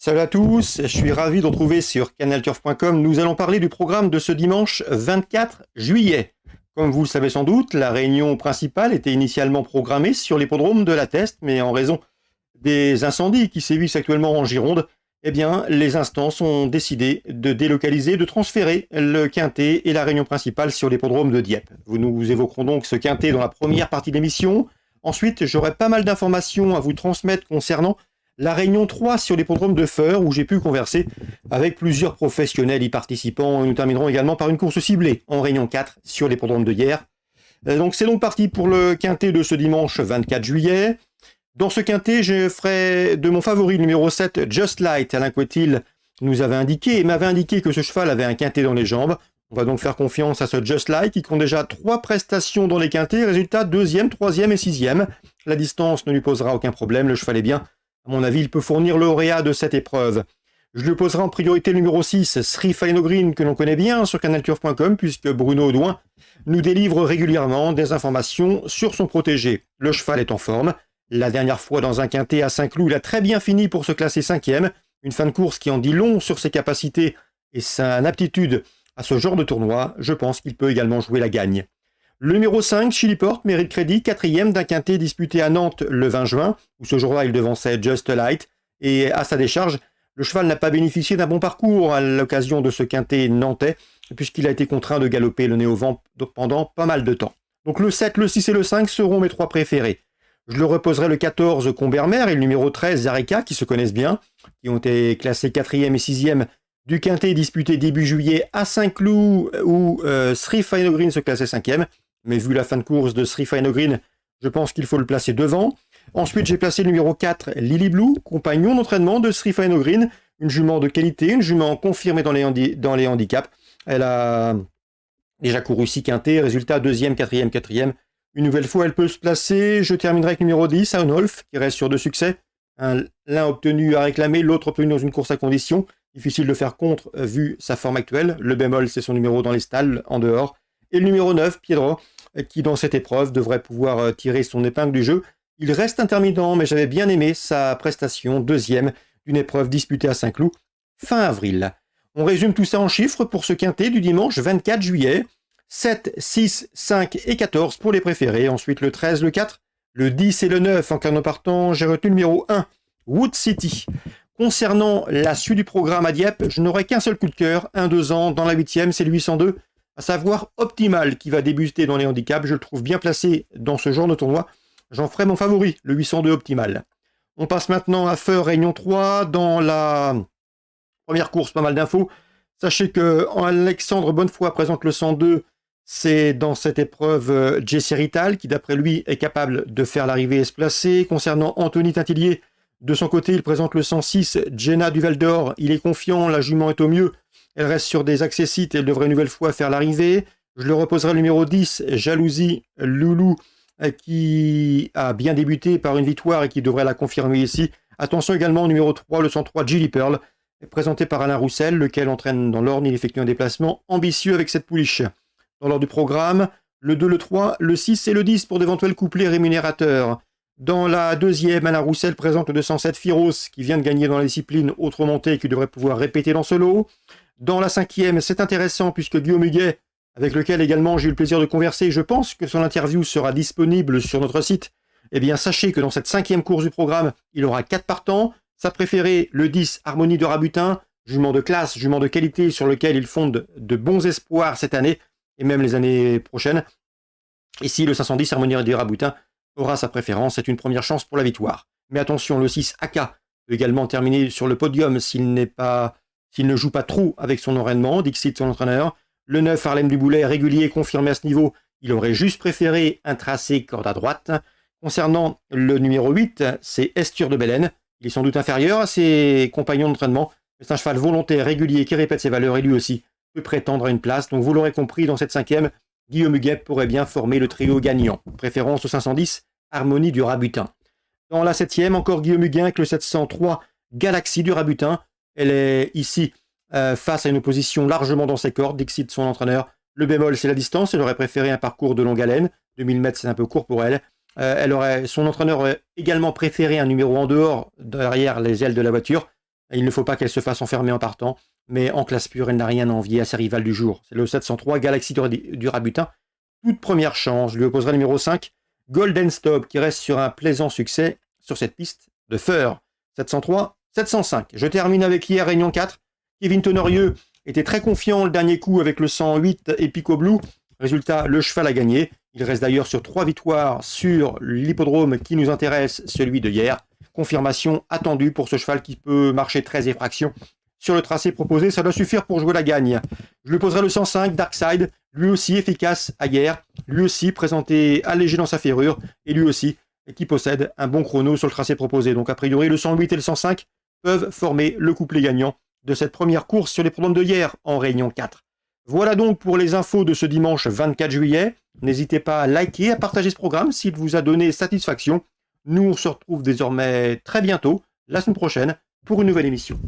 Salut à tous, je suis ravi de retrouver sur canalturf.com. Nous allons parler du programme de ce dimanche 24 juillet. Comme vous le savez sans doute, la réunion principale était initialement programmée sur l'hippodrome de la Teste, mais en raison des incendies qui sévissent actuellement en Gironde, les instances ont décidé de délocaliser, de transférer le quintet et la réunion principale sur l'hippodrome de Dieppe. Nous évoquerons donc ce quintet dans la première partie de l'émission. Ensuite, j'aurai pas mal d'informations à vous transmettre concernant la réunion 3 sur l'hippodrome de Feur, où j'ai pu converser avec plusieurs professionnels y participant. Nous terminerons également par une course ciblée en réunion 4 sur l'hippodrome de Hyères. Donc c'est donc parti pour le quintet de ce dimanche 24 juillet. Dans ce quintet, je ferai de mon favori numéro 7, Just Light. Alain Couetil nous avait indiqué et m'avait indiqué que ce cheval avait un quintet dans les jambes. On va donc faire confiance à ce Just Light qui compte déjà 3 prestations dans les quintets. Résultat 2e, 3e et 6e. La distance ne lui posera aucun problème. Le cheval est bien. À mon avis, il peut fournir le lauréat de cette épreuve. Je lui poserai en priorité le numéro 6, Sri Final Green, que l'on connaît bien sur canalturf.com, puisque Bruno Audouin nous délivre régulièrement des informations sur son protégé. Le cheval est en forme. La dernière fois, dans un quintet à Saint-Cloud, il a très bien fini pour se classer 5e. Une fin de course qui en dit long sur ses capacités et sa aptitude à ce genre de tournoi. Je pense qu'il peut également jouer la gagne. Le numéro 5, Chili Porte, mérite crédit, 4e d'un quintet disputé à Nantes le 20 juin, où ce jour-là il devançait Just Light, et à sa décharge, le cheval n'a pas bénéficié d'un bon parcours à l'occasion de ce quintet nantais, puisqu'il a été contraint de galoper le nez au vent pendant pas mal de temps. Donc le 7, le 6 et le 5 seront mes 3 préférés. Je le reposerai le 14, Combermer, et le numéro 13, Zareka, qui se connaissent bien, qui ont été classés 4e et 6e du quintet disputé début juillet à Saint-Cloud, où Sri Final Green se classait 5e. Mais vu la fin de course de Sri Final Green, je pense qu'il faut le placer devant. Ensuite, j'ai placé le numéro 4, Lily Blue, compagnon d'entraînement de Sri Final Green, une jument de qualité, une jument confirmée dans les handicaps. Elle a déjà couru 6 quintets, résultat 2e, 4e, 4e. Une nouvelle fois, elle peut se placer. Je terminerai avec le numéro 10, Aonolf, qui reste sur 2 succès. L'un obtenu à réclamer, l'autre obtenu dans une course à condition. Difficile de faire contre vu sa forme actuelle. Le bémol, c'est son numéro dans les stalles, en dehors. Et le numéro 9, Piedro, qui dans cette épreuve devrait pouvoir tirer son épingle du jeu. Il reste intermittent, mais j'avais bien aimé sa prestation 2e d'une épreuve disputée à Saint-Cloud fin avril. On résume tout ça en chiffres pour ce quintet du dimanche 24 juillet. 7, 6, 5 et 14 pour les préférés. Ensuite le 13, le 4, le 10 et le 9 en carnet partant. J'ai retenu le numéro 1, Wood City. Concernant la suite du programme à Dieppe, je n'aurai qu'un seul coup de cœur, 1-2 ans, dans la 8e, c'est le 802. À savoir Optimal, qui va débuter dans les handicaps. Je le trouve bien placé dans ce genre de tournoi. J'en ferai mon favori, le 802 Optimal. On passe maintenant à Feur Réunion 3. Dans la première course, pas mal d'infos. Sachez que Alexandre Bonnefoy présente le 102. C'est dans cette épreuve Jesse Rital, qui d'après lui est capable de faire l'arrivée et se placer. Concernant Anthony Tintillier, de son côté, il présente le 106, Jenna Duval d'Or. Il est confiant, la jument est au mieux. Elle reste sur des accessites et elle devrait une nouvelle fois faire l'arrivée. Je le reposerai le numéro 10, Jalousie Loulou, qui a bien débuté par une victoire et qui devrait la confirmer ici. Attention également au numéro 3, le 103, Gilly Pearl, présenté par Alain Roussel, lequel entraîne dans l'Orne. Il effectue un déplacement ambitieux avec cette pouliche. Dans l'ordre du programme, le 2, le 3, le 6 et le 10 pour d'éventuels couplets rémunérateurs. Dans la 2e, Alain Roussel présente le 207 Firos, qui vient de gagner dans la discipline autre montée et qui devrait pouvoir répéter dans ce lot. Dans la 5e, c'est intéressant puisque Guillaume Huguet, avec lequel également j'ai eu le plaisir de converser, je pense que son interview sera disponible sur notre site. Sachez que dans cette 5e course du programme, il aura 4 partants. Sa préférée, le 10, Harmonie de Rabutin, jument de classe, jument de qualité sur lequel il fonde de bons espoirs cette année et même les années prochaines. Ici, le 510, Harmonie de Rabutin, aura sa préférence. C'est une première chance pour la victoire. Mais attention, le 6, Aka, peut également terminer sur le podium s'il ne joue pas trop avec son entraînement, Dixit son entraîneur. Le 9, Harlem Duboulet, régulier, confirmé à ce niveau. Il aurait juste préféré un tracé corde à droite. Concernant le numéro 8, c'est Esture de Belen. Il est sans doute inférieur à ses compagnons d'entraînement. C'est un cheval volontaire, régulier, qui répète ses valeurs et lui aussi peut prétendre à une place. Donc vous l'aurez compris, dans cette 5e, Guillaume Huguet pourrait bien former le trio gagnant. Préférence au 510, Harmonie du Rabutin. Dans la 7e, encore Guillaume Huguet avec le 703, Galaxie du Rabutin. Elle est ici face à une opposition largement dans ses cordes. Dixit son entraîneur. Le bémol, c'est la distance. Elle aurait préféré un parcours de longue haleine. 2000 mètres, c'est un peu court pour elle. Son entraîneur aurait également préféré un numéro en dehors, derrière les ailes de la voiture. Il ne faut pas qu'elle se fasse enfermer en partant, mais en classe pure, elle n'a rien à envier à sa rivale du jour. C'est le 703 Galaxy du Rabutin. Toute première chance, je lui opposerai le numéro 5, Golden Stop, qui reste sur un plaisant succès sur cette piste de Feur. 703, 705. Je termine avec hier, Réunion 4. Kevin Tonorieux était très confiant le dernier coup avec le 108 et Pico Blue. Résultat, le cheval a gagné. Il reste d'ailleurs sur 3 victoires sur l'hippodrome qui nous intéresse, celui de hier. Confirmation attendue pour ce cheval qui peut marcher 13 effractions. Sur le tracé proposé, ça doit suffire pour jouer la gagne. Je lui poserai le 105 Darkside, lui aussi efficace à hier, lui aussi présenté allégé dans sa ferrure, et lui aussi qui possède un bon chrono sur le tracé proposé. Donc a priori, le 108 et le 105 peuvent former le couplet gagnant de cette première course sur les programmes de hier en Réunion 4. Voilà donc pour les infos de ce dimanche 24 juillet. N'hésitez pas à liker, à partager ce programme s'il vous a donné satisfaction. Nous, on se retrouve désormais très bientôt, la semaine prochaine, pour une nouvelle émission.